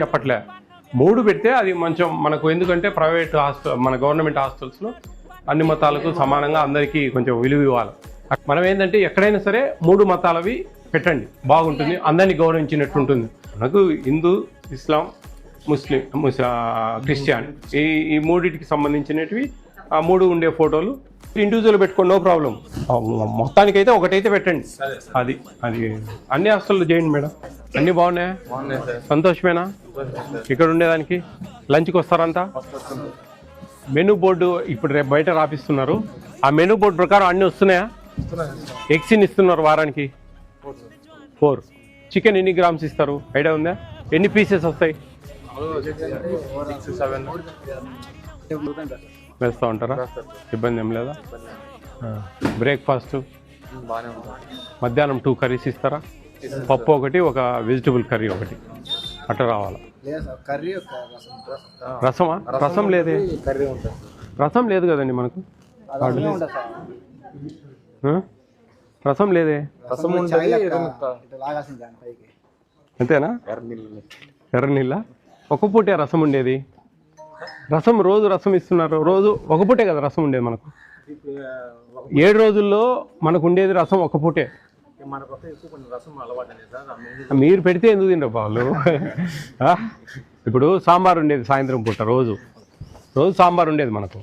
చెప్పట్లే 3 పెడితే అది కొంచెం మనకు, ఎందుకంటే ప్రైవేట్ హాస్టల్ మన గవర్నమెంట్ హాస్టల్స్లో అన్ని మతాలకు సమానంగా అందరికీ కొంచెం విలువ ఇవ్వాలి. మనం ఏంటంటే ఎక్కడైనా సరే 3 మతాలవి పెట్టండి, బాగుంటుంది, అందరినీ గౌరవించినట్టు ఉంటుంది. మనకు హిందూ, ఇస్లాం, ముస్లిం, క్రిస్టియన్ ఈ 3టికి సంబంధించినవి ఆ 3 ఉండే ఫోటోలు ఇండివిజువల్ పెట్టుకోండి, నో ప్రాబ్లం. మొత్తానికైతే ఒకటైతే పెట్టండి. అది అన్ని హాస్టల్లో చేయండి మేడం. అన్నీ బాగున్నాయా? సంతోషమేనా ఇక్కడ ఉండేదానికి? లంచ్కి వస్తారంతా? మెనూ బోర్డు ఇప్పుడు రేపు బయట రాపిస్తున్నారు. ఆ మెనూ బోర్డు ప్రకారం అన్నీ వస్తున్నాయా? ఎగ్స్ని ఇస్తున్నారు వారానికి 4. చికెన్ ఎన్ని గ్రామ్స్ ఇస్తారు ఐడియా ఉందా? ఎన్ని పీసెస్ వస్తాయి? వేస్తూ ఉంటారా? ఇబ్బంది ఏం లేదా? బ్రేక్ఫాస్ట్ మధ్యాహ్నం 2 కర్రీస్ ఇస్తారా? పప్పు ఒకటి, ఒక వెజిటబుల్ కర్రీ ఒకటి, అట్లా రావాలా? రసమా? రసం లేదే. రసం లేదు కదండి మనకు. రసం లేదే. అంతేనా? ఎర్ర నీళ్ళ ఒక పూటే రసం ఉండేది. రసం రోజు రసం ఇస్తున్నారు. రోజు ఒక పూటే కదా రసం ఉండేది మనకు. 7 రోజుల్లో మనకు ఉండేది రసం ఒక పూటే. మీరు పెడితే ఎందుకు తింటారు వాళ్ళు? ఇప్పుడు సాంబార్ ఉండేది సాయంత్రం పూట, రోజు సాంబార్ ఉండేది మనకు.